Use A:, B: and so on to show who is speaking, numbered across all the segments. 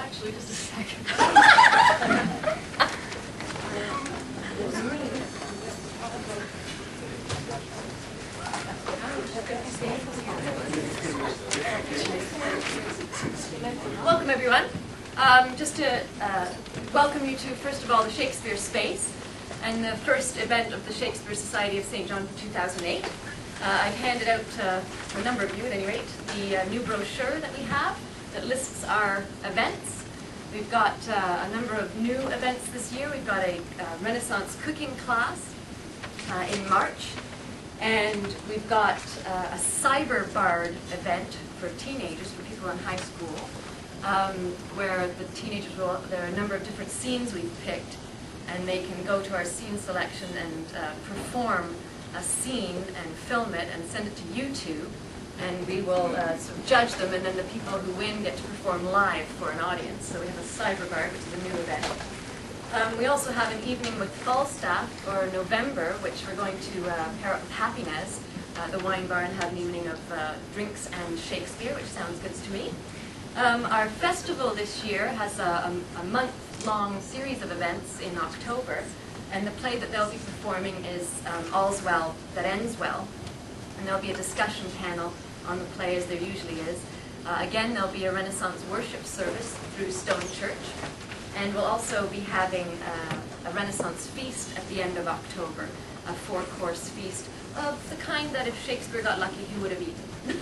A: actually, just a second. Welcome, everyone. Just to welcome you to, first of all, the Shakespeare Space and the first event of the Shakespeare Society of St. John for 2008. I've handed out, for a number of you at any rate, the new brochure that we have that lists our events. We've got a number of new events this year. We've got a Renaissance cooking class in March, and we've got a cyber bard event for teenagers, for people in high school, where the teenagers will, there are a number of different scenes we've picked, and they can go to our scene selection and perform a scene and film it and send it to YouTube, and we will sort of judge them, and then the people who win get to perform live for an audience. So we have a cyber bard, which is a new event. We also have an evening with Falstaff for November, which we're going to pair up with Happiness, the wine bar, and have an evening of drinks and Shakespeare, which sounds good to me. Our festival this year has a month-long series of events in October, and the play that they'll be performing is All's Well That Ends Well, and there'll be a discussion panel on the play, as there usually is. Again, there'll be a Renaissance worship service through Stone Church, and we'll also be having a Renaissance feast at the end of October, a 4-course feast of the kind that if Shakespeare got lucky, he would have eaten.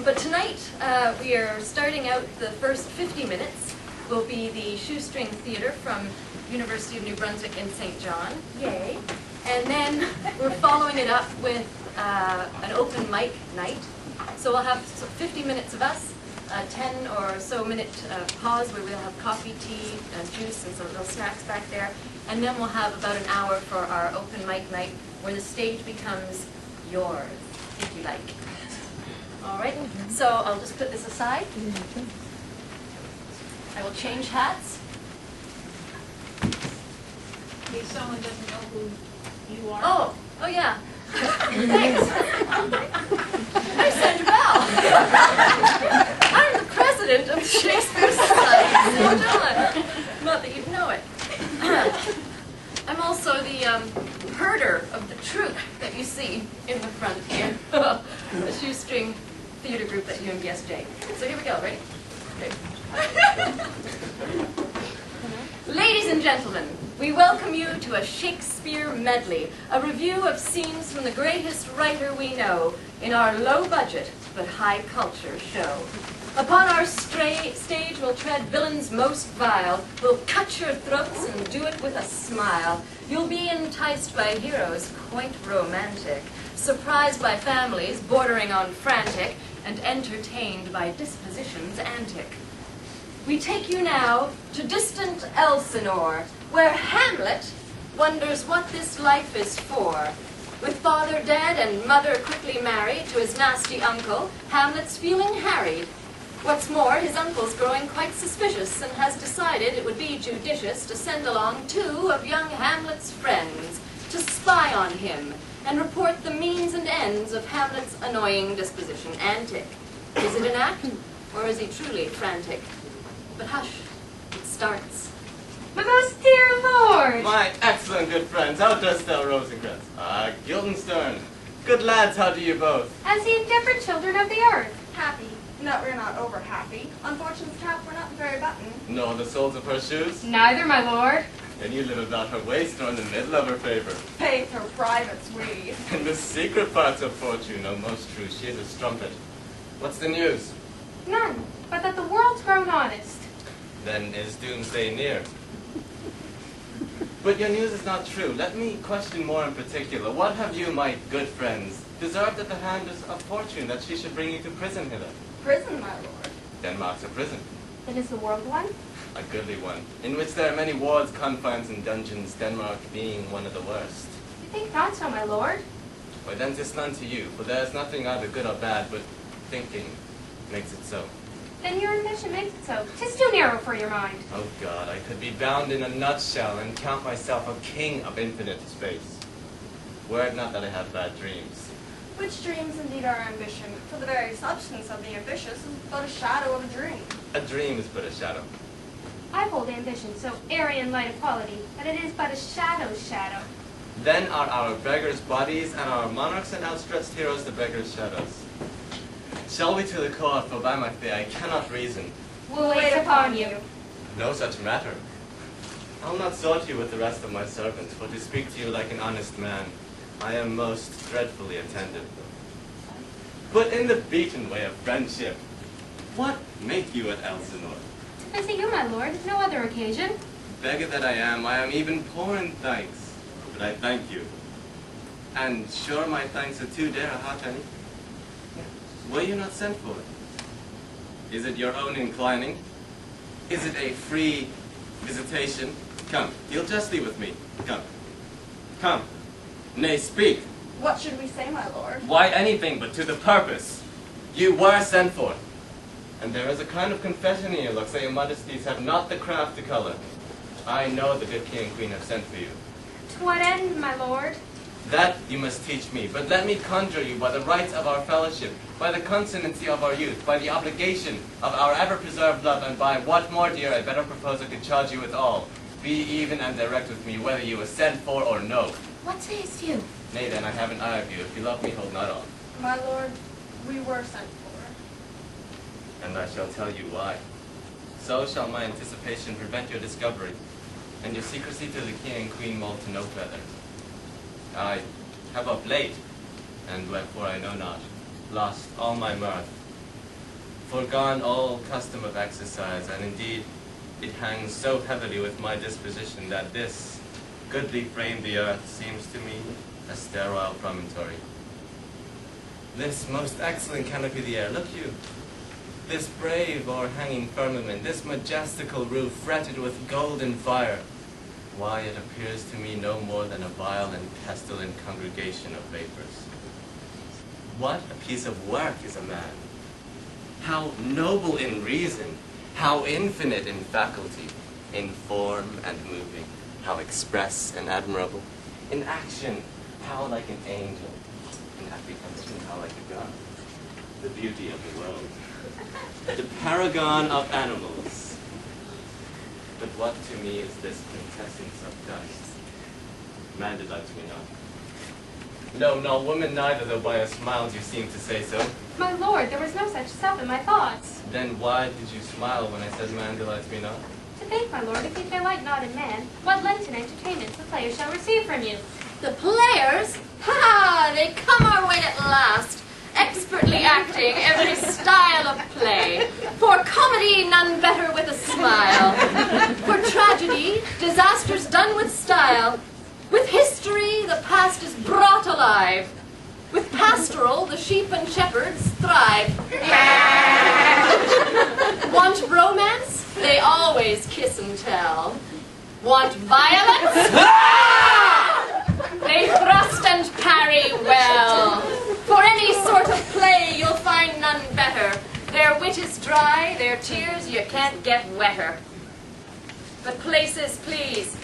A: But tonight, we are starting out the first 50 minutes will be the Shoestring Theatre from University of New Brunswick in St. John. Yay. And then we're following it up with an open mic night. So we'll have 50 minutes of us, 10 or so minute pause where we'll have coffee, tea, juice, and some little snacks back there. And then we'll have about an hour for our open mic night where the stage becomes yours, if you like. All right, so I'll just put this aside. I will change hats.
B: In case someone doesn't know who you are.
A: Oh yeah. Thanks. I'm Sandra. I'm the president of the Shakespeare Society of St. John. Not that you'd know it. I'm also the herder of the troupe that you see in the front here. The Shoestring Theatre group at UNBSJ. So here we go, ready? Okay. Ladies and gentlemen, we welcome you to a Shakespeare Medley, a review of scenes from the greatest writer we know in our low-budget but high-culture show. Upon our stage we'll tread villains most vile, we'll cut your throats and do it with a smile. You'll be enticed by heroes quite romantic, surprised by families bordering on frantic, and entertained by dispositions antic. We take you now to distant Elsinore, where Hamlet wonders what this life is for. With father dead and mother quickly married to his nasty uncle, Hamlet's feeling harried. What's more, his uncle's growing quite suspicious and has decided it would be judicious to send along 2 of young Hamlet's friends to spy on him and report the means and ends of Hamlet's annoying disposition antic. Is it an act, or is he truly frantic? But hush, it starts.
C: My most dear lord!
D: My excellent good friends, how dost thou, Rosencrantz? Guildenstern. Good lads, how do you both?
C: As the indifferent children of the earth.
E: Happy. No, we're not over happy. Unfortunate cap, we're not very buttoned.
D: Nor the soles of her shoes?
C: Neither, my lord.
D: Then you live about her waist or in the middle of her favor.
E: Faith, her privates we.
D: In the secret parts of fortune, oh most true, she is a strumpet. What's the news?
C: None, but that the world's grown honest.
D: Then is doomsday near. But your news is not true. Let me question more in particular. What have you, my good friends, deserved at the hand of fortune that she should bring you to prison hither?
E: Prison, my lord.
D: Denmark's a prison.
C: Then is the world one?
D: A goodly one, in which there are many wards, confines, and dungeons, Denmark being one of the worst.
C: You think not so, my lord?
D: Why then 'tis none to you, for there is nothing either good or bad, but thinking makes it so.
C: Then your ambition makes it so. 'Tis too narrow for your mind.
D: Oh God, I could be bound in a nutshell and count myself a king of infinite space. Were it not that I have bad dreams,
E: Which dreams indeed are ambition, for the very substance of the ambitious is but a shadow of a dream.
D: A dream is but a shadow.
C: I hold ambition so airy and light of quality that it is but a shadow's shadow.
D: Then are our beggars' bodies, and our monarchs and outstretched heroes the beggars' shadows. Shall we to the court, for by my faith I cannot reason.
C: We'll wait upon you.
D: No such matter. I'll not sort you with the rest of my servants, for to speak to you like an honest man, I am most dreadfully attended. But in the beaten way of friendship, what make you at Elsinore?
C: To visit you, my lord, no other occasion.
D: Beggar that I am even poor in thanks, but I thank you. And sure my thanks are too dear a halfpenny. Were you not sent for? Is it your own inclining? Is it a free visitation? Come, deal justly with me. Come. Come. Nay, speak.
E: What should we say, my lord?
D: Why, anything but to the purpose. You were sent for. And there is a kind of confession in your looks that your modesties have not the craft to color. I know the good king and queen have sent for you.
C: To what end, my lord?
D: That you must teach me, but let me conjure you by the rights of our fellowship, by the consonancy of our youth, by the obligation of our ever-preserved love, and by what more dear I better propose I could charge you with all. Be even and direct with me, whether you were sent for or no.
C: What sayest you?
D: Nay then, I have an eye of you. If you love me, hold not on.
E: My lord, we were sent for.
D: And I shall tell you why. So shall my anticipation prevent your discovery, and your secrecy to the king and queen mold to no feather. I have of late, and wherefore I know not, lost all my mirth, forgone all custom of exercise, and indeed it hangs so heavily with my disposition that this goodly frame the earth seems to me a sterile promontory. This most excellent canopy the air, look you, this brave o'erhanging firmament, this majestical roof fretted with golden fire, why, it appears to me no more than a vile and pestilent congregation of vapors. What a piece of work is a man! How noble in reason, how infinite in faculty, in form and moving, how express and admirable, in action, how like an angel, in apprehension, how like a god, the beauty of the world, the paragon of animals. But what to me is this quintessence of dust? Man delights me not. No, no, woman neither, though by your smiles you seem to say so.
C: My lord, there was no such self in my thoughts.
D: Then why did you smile when I said man delights me not?
C: To think, my lord, if you delight not in man, what Lenten entertainments the players shall receive from you.
A: The players? Ha! They come our way at last, expertly acting every style of play. For comedy, none better with a smile. For tragedy, disasters done with style. With history, the past is brought alive. With pastoral, the sheep and shepherds thrive. Want romance? They always kiss and tell. Want violence? They thrust and parry well. For any sort of play, you'll find none better. Their wit is dry, their tears you can't get wetter. But places, please.